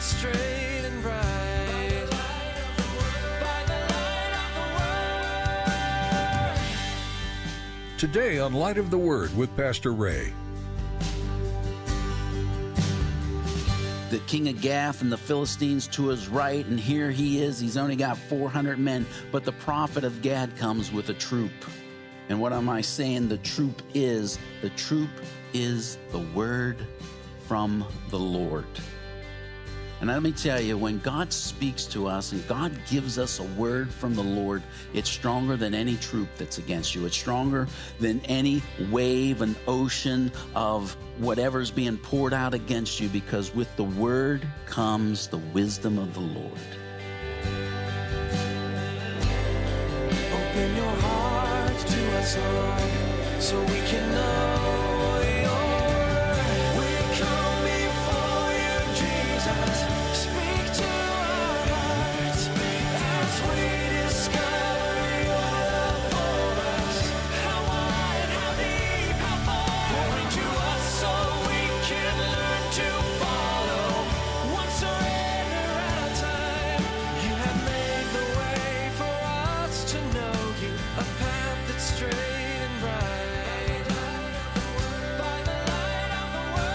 that's straight and bright. By the light of the Word. Today on Light of the Word with Pastor Ray. The king of Gath and the Philistines to his right, and here he is. He's only got 400 men, but the prophet of Gad comes with a troop. And what am I saying? The troop is the word from the Lord. And let me tell you, when God speaks to us and God gives us a word from the Lord, it's stronger than any troop that's against you. It's stronger than any wave, an ocean of whatever's being poured out against you, because with the word comes the wisdom of the Lord. Open your heart to us, Lord, so we can know your word. We come before you, Jesus. Speak to our hearts as we discover your love for us. How wide, how deep, how far. Pouring to us so we can learn to follow. One surrender at a time. You have made the way for us to know you. A path that's straight and bright. By the light of the Word.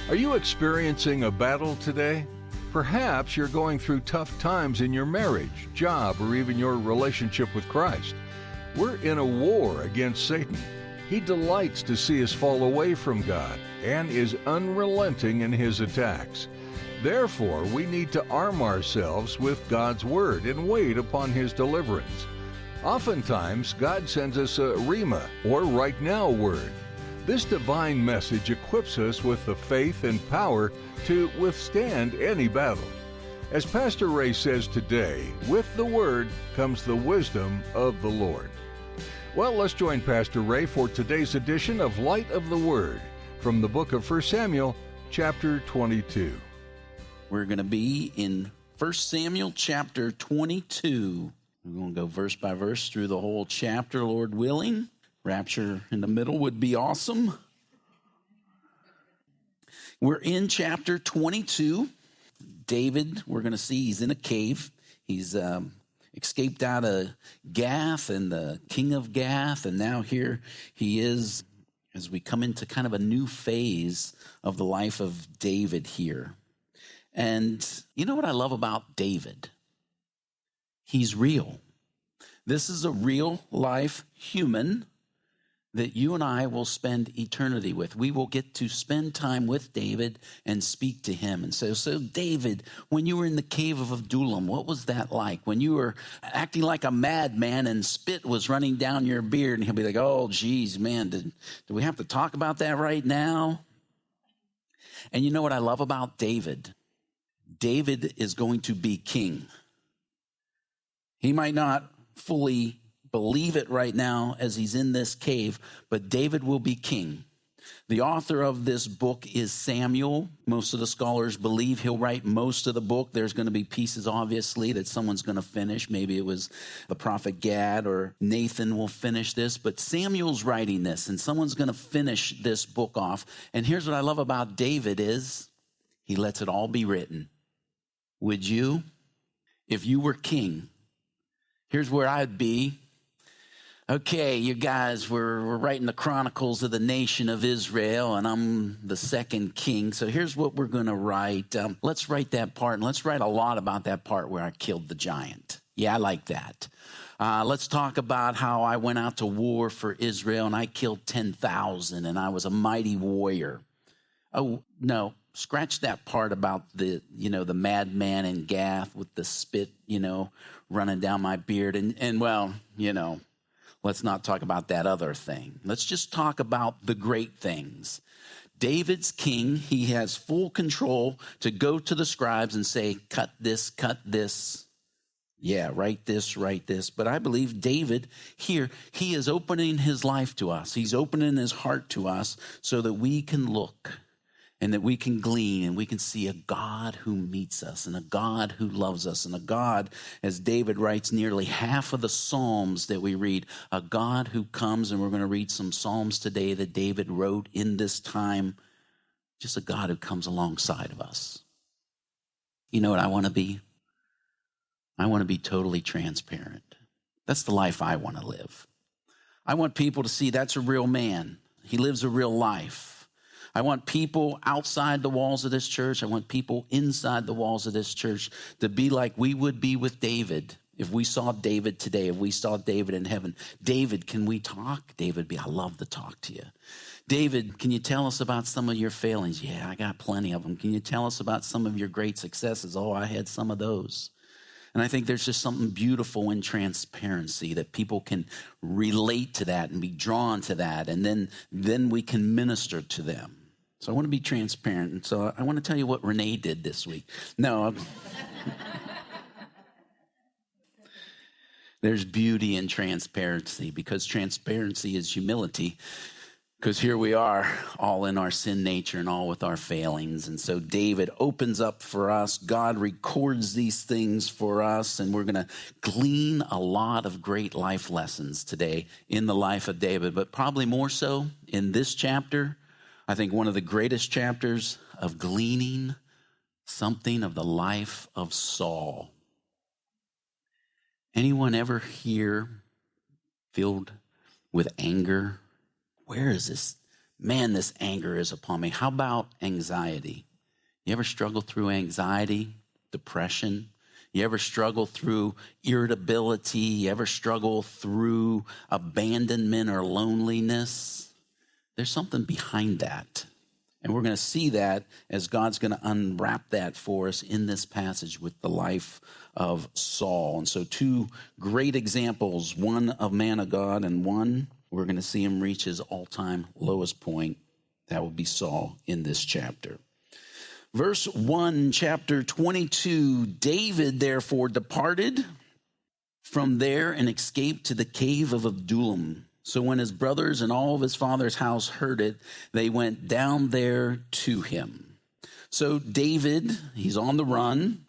Are you experiencing a battle today? Perhaps you're going through tough times in your marriage, job, or even your relationship with Christ. We're in a war against Satan. He delights to see us fall away from God and is unrelenting in his attacks. Therefore, we need to arm ourselves with God's Word and wait upon His deliverance. Oftentimes, God sends us a Rhema, or right now word. This divine message equips us with the faith and power to withstand any battle. As Pastor Ray says today, with the Word comes the wisdom of the Lord. Well, let's join Pastor Ray for today's edition of Light of the Word from the book of 1 Samuel, chapter 22. We're going to be in 1 Samuel chapter 22. We're going to go verse by verse through the whole chapter, Lord willing. Rapture in the middle would be awesome. We're in chapter 22. David, we're going to see he's in a cave. He's escaped out of Gath and the king of Gath, and now here he is as we come into kind of a new phase of the life of David here. And you know what I love about David? He's real. This is a real life human that you and I will spend eternity with. We will get to spend time with David and speak to him. And so David, when you were in the cave of Adullam, what was that like? When you were acting like a madman and spit was running down your beard, and he'll be like, oh, geez, man, do we have to talk about that right now? And you know what I love about David? David is going to be king. He might not fully believe it right now as he's in this cave, but David will be king. The author of this book is Samuel. Most of the scholars believe he'll write most of the book. There's going to be pieces, obviously, that someone's going to finish. Maybe it was the prophet Gad or Nathan will finish this, but Samuel's writing this, and someone's going to finish this book off. And here's what I love about David is he lets it all be written. Would you? If you were king, here's where I'd be. Okay, you guys, we're writing the Chronicles of the nation of Israel, and I'm the second king. So here's what we're going to write. Let's write that part, and let's write a lot about that part where I killed the giant. Yeah, I like that. Let's talk about how I went out to war for Israel, and I killed 10,000, and I was a mighty warrior. Oh, no. Scratch that part about the madman in Gath with the spit, running down my beard. And well, let's not talk about that other thing. Let's just talk about the great things. David's king. He has full control to go to the scribes and say, cut this. Yeah, write this. But I believe David here, he is opening his life to us. He's opening his heart to us so that we can look and that we can glean and we can see a God who meets us and a God who loves us and a God, as David writes nearly half of the Psalms that we read, a God who comes, and we're going to read some Psalms today that David wrote in this time just a God who comes alongside of us. You know what I want to be? I want to be totally transparent. That's the life I want to live. I want people to see that's a real man. He lives a real life. I want people outside the walls of this church. I want people inside the walls of this church to be like we would be with David. If we saw David today, if we saw David in heaven, David, can we talk? David would be, I love to talk to you. David, can you tell us about some of your failings? Yeah, I got plenty of them. Can you tell us about some of your great successes? Oh, I had some of those. And I think there's just something beautiful in transparency that people can relate to that and be drawn to that. And then we can minister to them. So I want to be transparent. And so I want to tell you what Renee did this week. No, there's beauty in transparency because transparency is humility. Because here we are, all in our sin nature and all with our failings. And so David opens up for us. God records these things for us. And we're going to glean a lot of great life lessons today in the life of David. But probably more so in this chapter, I think one of the greatest chapters of gleaning something of the life of Saul. Anyone ever here filled with anger? Where is this? Man, this anger is upon me. How about anxiety? You ever struggle through anxiety, depression? You ever struggle through irritability? You ever struggle through abandonment or loneliness? There's something behind that. And we're going to see that as God's going to unwrap that for us in this passage with the life of Saul. And so two great examples, one of man of God and one we're going to see him reach his all-time lowest point. That will be Saul in this chapter. Verse 1, chapter 22, David therefore departed from there and escaped to the cave of Adullam. So when his brothers and all of his father's house heard it, they went down there to him. So David, he's on the run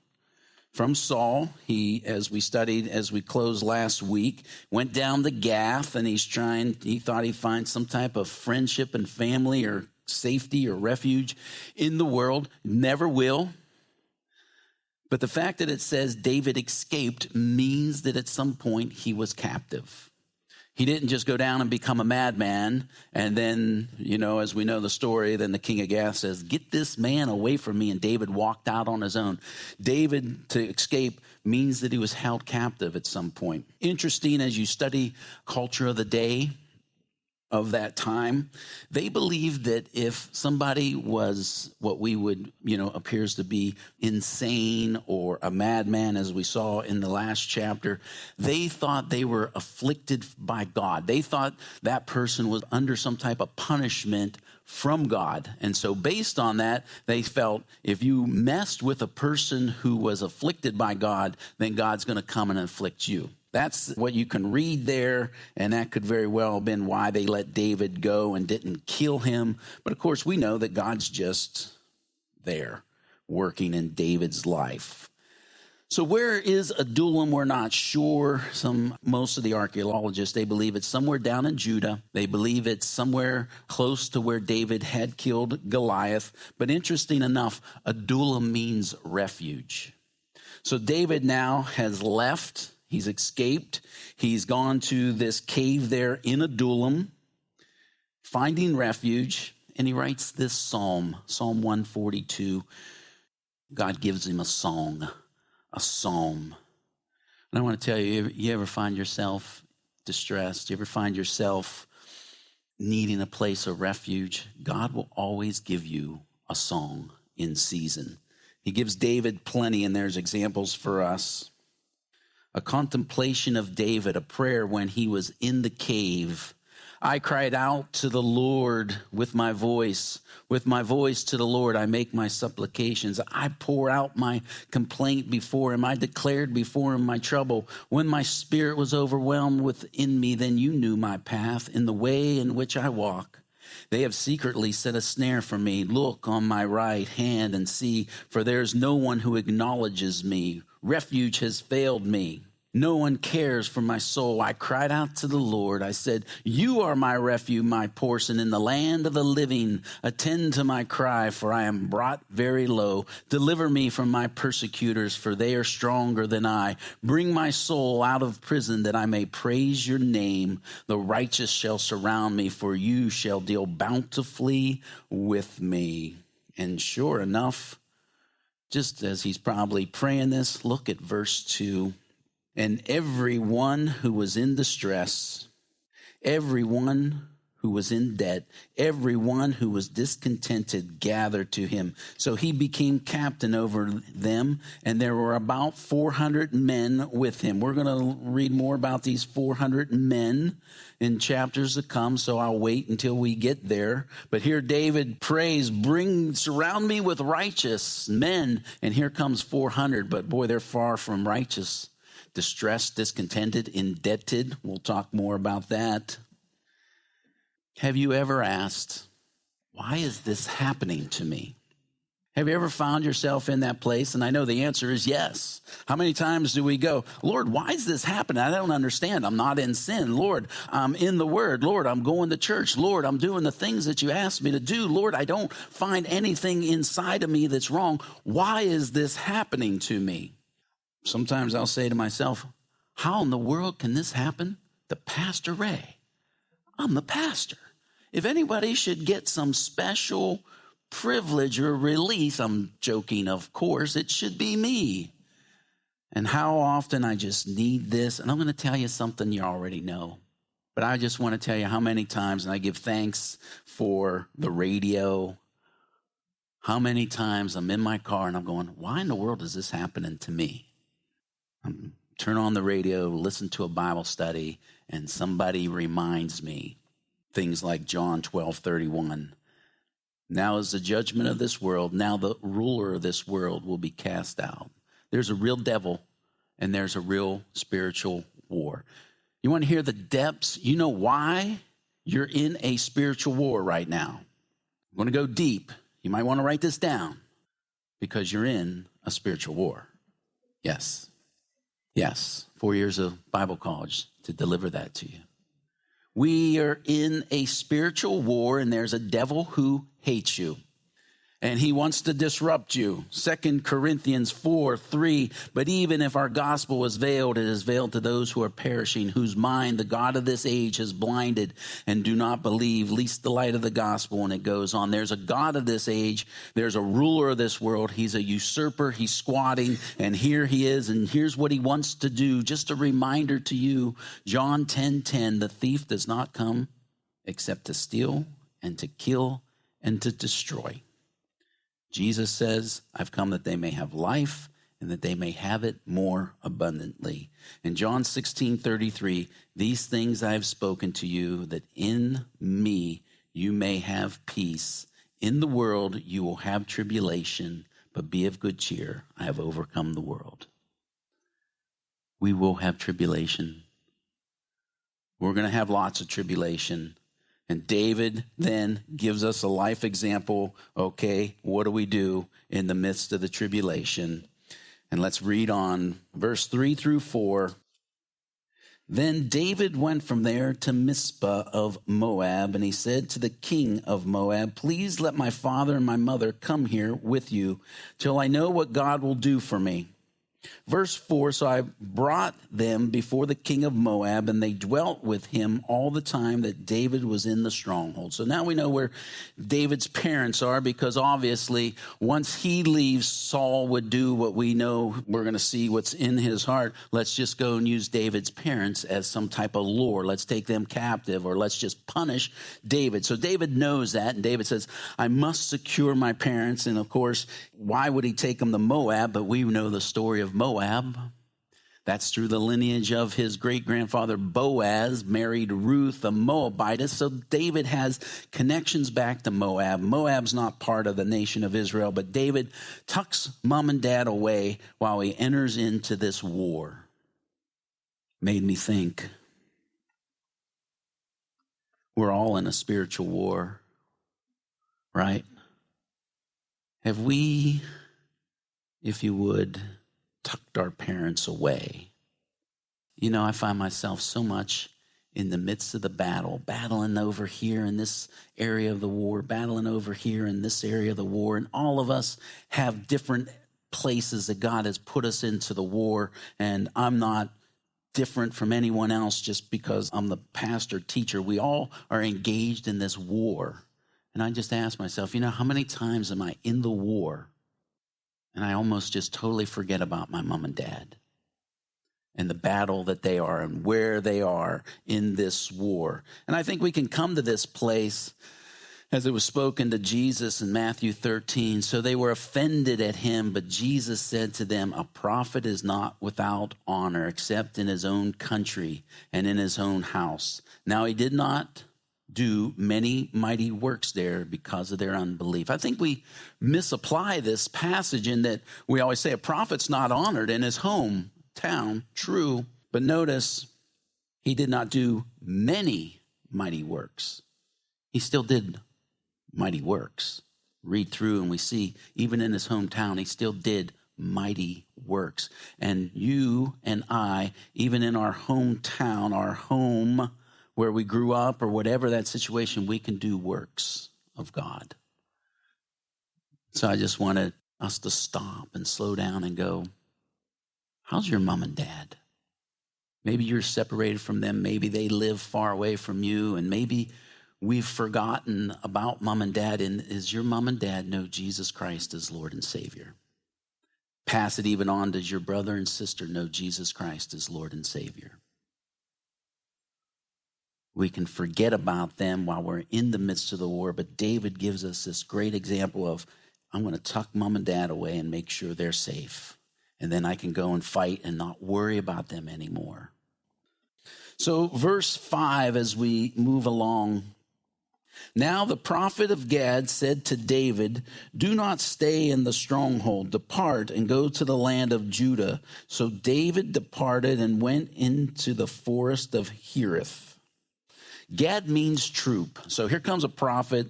from Saul. He, as we studied, as we closed last week, went down to Gath, and he thought he'd find some type of friendship and family or safety or refuge in the world. Never will. But the fact that it says David escaped means that at some point he was captive. He didn't just go down and become a madman. And then, as we know the story, then the king of Gath says, get this man away from me. And David walked out on his own. David, to escape, means that he was held captive at some point. Interesting, as you study culture of the day, of that time, they believed that if somebody was what we would, appears to be insane or a madman, as we saw in the last chapter, they thought they were afflicted by God. They thought that person was under some type of punishment from God. And so based on that, they felt if you messed with a person who was afflicted by God, then God's going to come and afflict you. That's what you can read there, and that could very well have been why they let David go and didn't kill him. But of course, we know that God's just there working in David's life. So where is Adullam? We're not sure. Most of the archaeologists, they believe it's somewhere down in Judah. They believe it's somewhere close to where David had killed Goliath. But interesting enough, Adullam means refuge. So David now has left. He's escaped. He's gone to this cave there in Adullam, finding refuge. And he writes this psalm, Psalm 142. God gives him a song, a psalm. And I want to tell you, you ever find yourself distressed? You ever find yourself needing a place of refuge? God will always give you a song in season. He gives David plenty, and there's examples for us. A contemplation of David, a prayer when he was in the cave. I cried out to the Lord with my voice. With my voice to the Lord, I make my supplications. I pour out my complaint before him. I declared before him my trouble. When my spirit was overwhelmed within me, then you knew my path in the way in which I walk. They have secretly set a snare for me. Look on my right hand and see, for there is no one who acknowledges me. Refuge has failed me. No one cares for my soul. I cried out to the Lord. I said, you are my refuge, my portion in the land of the living. Attend to my cry, for I am brought very low. Deliver me from my persecutors, for they are stronger than I. Bring my soul out of prison, that I may praise your name. The righteous shall surround me, for you shall deal bountifully with me. And sure enough, just as he's probably praying this, look at verse 2. And everyone who was in distress, everyone who was in debt, everyone who was discontented gathered to him. So he became captain over them, and there were about 400 men with him. We're going to read more about these 400 men in chapters to come, so I'll wait until we get there. But here David prays, surround me with righteous men. And here comes 400, but boy, they're far from righteous. Distressed, discontented, indebted. We'll talk more about that. Have you ever asked, why is this happening to me? Have you ever found yourself in that place? And I know the answer is yes. How many times do we go, Lord, why is this happening? I don't understand. I'm not in sin. Lord, I'm in the Word. Lord, I'm going to church. Lord, I'm doing the things that you asked me to do. Lord, I don't find anything inside of me that's wrong. Why is this happening to me? Sometimes I'll say to myself, how in the world can this happen to Pastor Ray? I'm the pastor. If anybody should get some special privilege or release, I'm joking, of course, it should be me. And how often I just need this. And I'm going to tell you something you already know. But I just want to tell you how many times, and I give thanks for the radio, how many times I'm in my car and I'm going, why in the world is this happening to me? Turn on the radio, listen to a Bible study, and somebody reminds me things like John 12:31. Now is the judgment of this world. Now the ruler of this world will be cast out. There's a real devil, and there's a real spiritual war. You want to hear the depths? You know why you're in a spiritual war right now. I'm going to go deep. You might want to write this down, because you're in a spiritual war. Yes. Yes, 4 years of Bible college to deliver that to you. We are in a spiritual war, and there's a devil who hates you. And he wants to disrupt you. 2 Corinthians 4:3. But even if our gospel is veiled, it is veiled to those who are perishing, whose mind the God of this age has blinded and do not believe, least the light of the gospel. And it goes on. There's a God of this age. There's a ruler of this world. He's a usurper. He's squatting. And here he is. And here's what he wants to do. Just a reminder to you, John 10:10, the thief does not come except to steal and to kill and to destroy. Jesus says, I've come that they may have life and that they may have it more abundantly. In John 16:33, these things I have spoken to you, that in me you may have peace. In the world you will have tribulation, but be of good cheer. I have overcome the world. We will have tribulation. We're going to have lots of tribulation. And David then gives us a life example. Okay, what do we do in the midst of the tribulation? And let's read on verse 3-4. Then David went from there to Mizpah of Moab, and he said to the king of Moab, please let my father and my mother come here with you till I know what God will do for me. Verse 4, so I brought them before the king of Moab, and they dwelt with him all the time that David was in the stronghold. So now we know where David's parents are, because obviously once he leaves, Saul would do what we know. We're going to see what's in his heart. Let's just go and use David's parents as some type of lure. Let's take them captive, or let's just punish David. So David knows that, and David says, I must secure my parents. And of course, why would he take them to Moab? But we know the story of Moab. That's through the lineage of his great-grandfather Boaz, married Ruth, a Moabitess. So David has connections back to Moab. Moab's not part of the nation of Israel, but David tucks mom and dad away while he enters into this war. Made me think, we're all in a spiritual war, right? Have we, if you would, tucked our parents away You know, I find myself so much in the midst of the battle, battling over here in this area of the war, battling over here in this area of the war. And all of us have different places that God has put us into the war. And I'm not different from anyone else just because I'm the pastor teacher. We all are engaged in this war. And I just ask myself, you know, how many times am I in the war and I almost just totally forget about my mom and dad and the battle that they are and where they are in this war. And I think we can come to this place as it was spoken to Jesus in Matthew 13. So they were offended at him, but Jesus said to them, a prophet is not without honor except in his own country and in his own house. Now he did not do many mighty works there because of their unbelief. I think we misapply this passage in that we always say a prophet's not honored in his hometown. True, but notice he did not do many mighty works. He still did mighty works. Read through and we see even in his hometown, he still did mighty works. And you and I, even in our hometown, our home where we grew up or whatever that situation, we can do works of God. So I just wanted us to stop and slow down and go, how's your mom and dad? Maybe you're separated from them. Maybe they live far away from you. And maybe we've forgotten about mom and dad. And is your mom and dad know Jesus Christ as Lord and Savior? Pass it even on. Does your brother and sister know Jesus Christ as Lord and Savior? We can forget about them while we're in the midst of the war. But David gives us this great example of, I'm going to tuck mom and dad away and make sure they're safe. And then I can go and fight and not worry about them anymore. So verse 5, as we move along. Now the prophet of Gad said to David, do not stay in the stronghold. Depart and go to the land of Judah. So David departed and went into the forest of Hereth. Gad means troop. So here comes a prophet,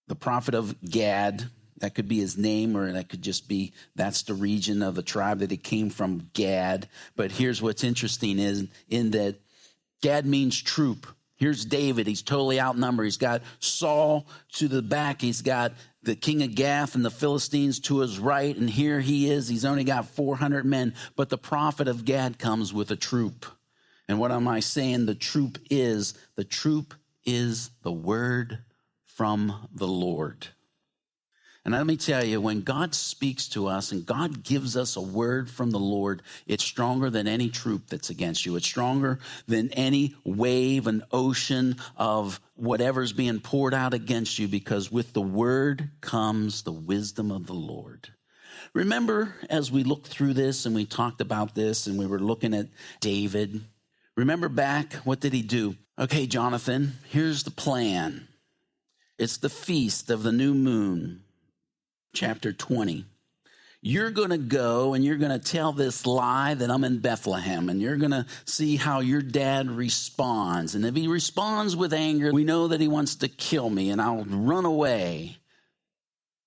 the prophet of Gad. That could be his name, or that could just be, that's the region of the tribe that he came from, Gad. But here's what's interesting is in that Gad means troop. Here's David. He's totally outnumbered. He's got Saul to the back. He's got the king of Gath and the Philistines to his right. And here he is. He's only got 400 men. But the prophet of Gad comes with a troop. And what am I saying? The troop is the word from the Lord. And let me tell you, when God speaks to us and God gives us a word from the Lord, it's stronger than any troop that's against you. It's stronger than any wave and ocean of whatever's being poured out against you, because with the word comes the wisdom of the Lord. Remember, as we looked through this and we talked about this and we were looking at David, remember back, what did he do? Okay, Jonathan, here's the plan. It's the feast of the new moon. Chapter 20. You're going to go and you're going to tell this lie that I'm in Bethlehem, and you're going to see how your dad responds. And if he responds with anger, we know that he wants to kill me and I'll run away.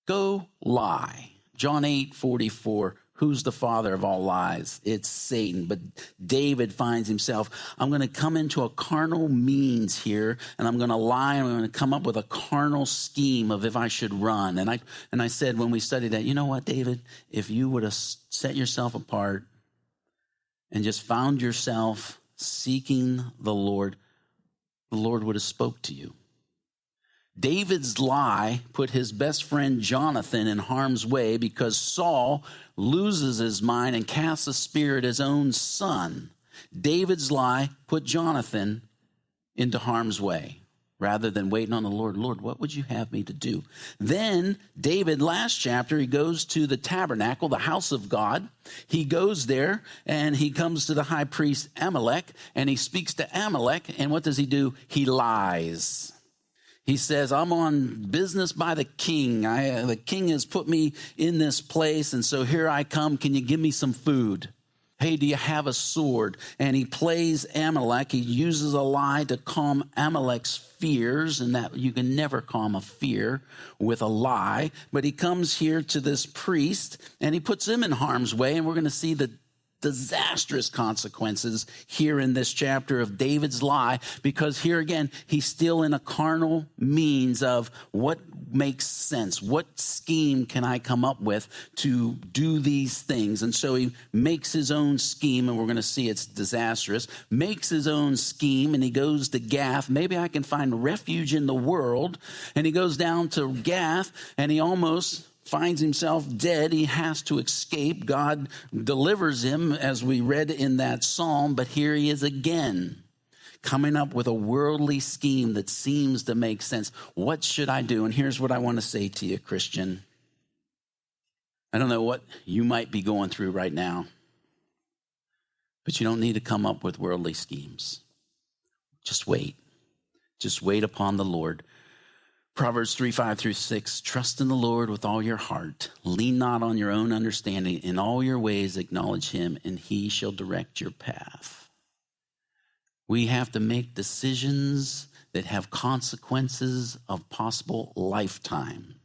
Go lie. John 8:44. Who's the father of all lies? It's Satan. But David finds himself, I'm going to come into a carnal means here, and I'm going to lie, and I'm going to come up with a carnal scheme of if I should run. And I said when we studied that, you know what, David? If you would have set yourself apart and just found yourself seeking the Lord would have spoke to you. David's lie put his best friend Jonathan in harm's way because Saul loses his mind and casts a spear at his own son. David's lie put Jonathan into harm's way rather than waiting on the Lord. Lord, what would you have me to do? Then David, last chapter, he goes to the tabernacle, the house of God. He goes there and he comes to the high priest Amalek, and he speaks to Amalek. And what does he do? He lies. He says, I'm on business by the king. The king has put me in this place, and so here I come. Can you give me some food? Hey, do you have a sword? And he plays Amalek. He uses a lie to calm Amalek's fears, and that you can never calm a fear with a lie. But he comes here to this priest, and he puts him in harm's way, and we're going to see that disastrous consequences here in this chapter of David's lie, because here again, he's still in a carnal means of what makes sense. What scheme can I come up with to do these things? And so he makes his own scheme, and we're going to see it's disastrous, makes his own scheme, and he goes to Gath. Maybe I can find refuge in the world. And he goes down to Gath, and he almost finds himself dead. He has to escape. God delivers him, as we read in that psalm, but here he is again, coming up with a worldly scheme that seems to make sense. What should I do? And here's what I want to say to you, Christian. I don't know what you might be going through right now, but you don't need to come up with worldly schemes. Just wait. Just wait upon the Lord. Proverbs 3:5-6, trust in the Lord with all your heart. Lean not on your own understanding. In all your ways acknowledge him, and he shall direct your path. We have to make decisions that have consequences of possible lifetime.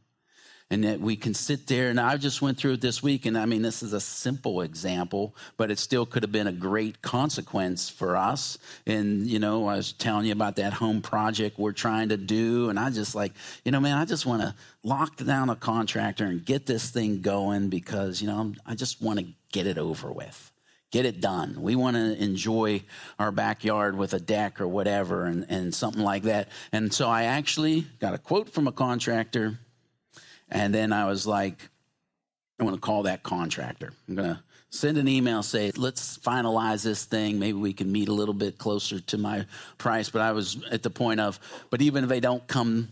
And that we can sit there, and I just went through it this week, and I mean, this is a simple example, but it still could have been a great consequence for us. And, I was telling you about that home project we're trying to do, and I just like, I just want to lock down a contractor and get this thing going because, I just want to get it over with. Get it done. We want to enjoy our backyard with a deck or whatever and something like that. And so I actually got a quote from a contractor. And then I was like, I want to call that contractor. I'm going to send an email, say, let's finalize this thing. Maybe we can meet a little bit closer to my price. But I was at the point of, but even if they don't come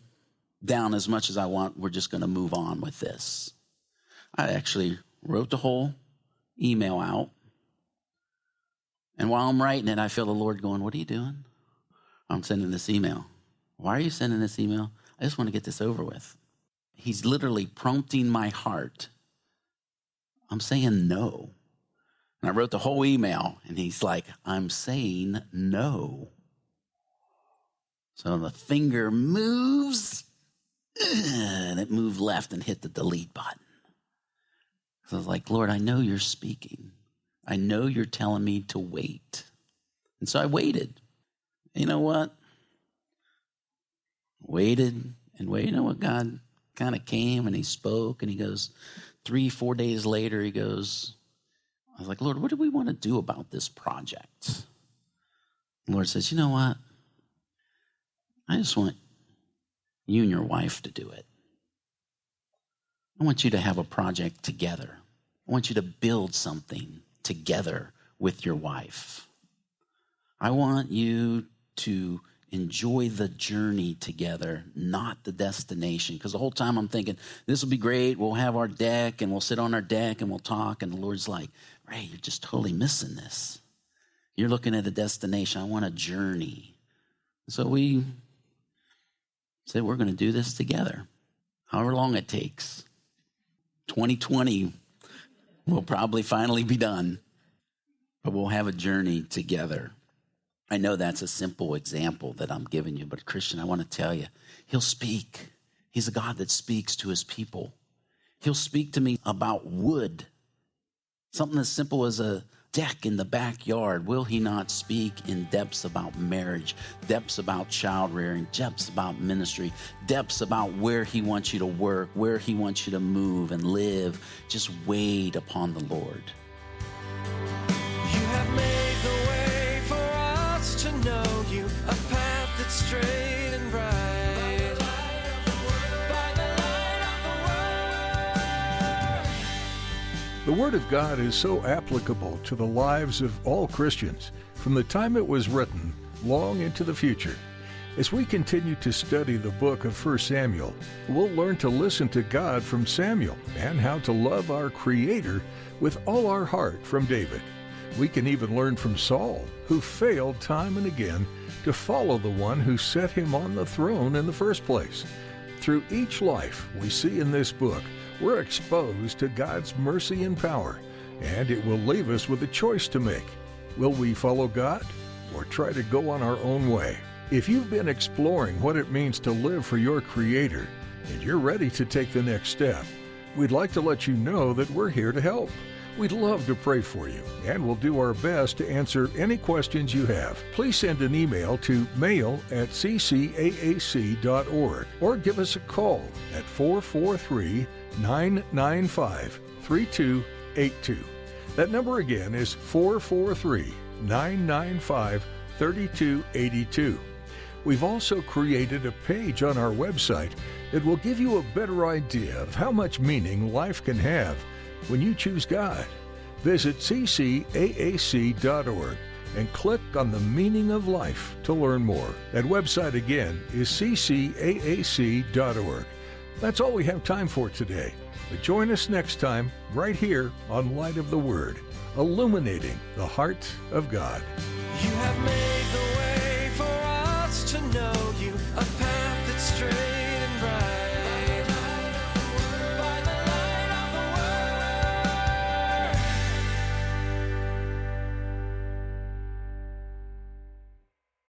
down as much as I want, we're just going to move on with this. I actually wrote the whole email out. And while I'm writing it, I feel the Lord going, what are you doing? I'm sending this email. Why are you sending this email? I just want to get this over with. He's literally prompting my heart. I'm saying no. And I wrote the whole email, and he's like, I'm saying no. So the finger moves, and it moved left and hit the delete button. So I was like, Lord, I know you're speaking. I know you're telling me to wait. And so I waited. You know what? Waited and waited. You know what? God kind of came and he spoke, and he goes, 3-4 days later, he goes, I was like, Lord, what do we want to do about this project? The Lord says, you know what? I just want you and your wife to do it. I want you to have a project together. I want you to build something together with your wife. I want you to enjoy the journey together, not the destination. Because the whole time I'm thinking, this will be great. We'll have our deck, and we'll sit on our deck, and we'll talk. And the Lord's like, Ray, you're just totally missing this. You're looking at a destination. I want a journey. So we said, we're going to do this together, however long it takes. 2020 will probably finally be done, but we'll have a journey together. I know that's a simple example that I'm giving you, but Christian, I want to tell you, he'll speak. He's a God that speaks to his people. He'll speak to me about wood, something as simple as a deck in the backyard. Will he not speak in depths about marriage, depths about child rearing, depths about ministry, depths about where he wants you to work, where he wants you to move and live? Just wait upon the Lord. You have made the way for us to know you, a path that's straight and bright. By the light of the The Word of God is so applicable to the lives of all Christians from the time it was written long into the future. As we continue to study the book of 1 Samuel, we'll learn to listen to God from Samuel and how to love our Creator with all our heart from David. We can even learn from Saul, who failed time and again to follow the one who set him on the throne in the first place. Through each life we see in this book, we're exposed to God's mercy and power, and it will leave us with a choice to make. Will we follow God or try to go on our own way? If you've been exploring what it means to live for your Creator and you're ready to take the next step, we'd like to let you know that we're here to help. We'd love to pray for you, and we'll do our best to answer any questions you have. Please send an email to mail@ccaac.org or give us a call at 443-995-3282. That number again is 443-995-3282. We've also created a page on our website that will give you a better idea of how much meaning life can have when you choose God. Visit ccaac.org and click on the meaning of life to learn more. That website again is ccaac.org. That's all we have time for today. But join us next time right here on Light of the Word, illuminating the heart of God. You have made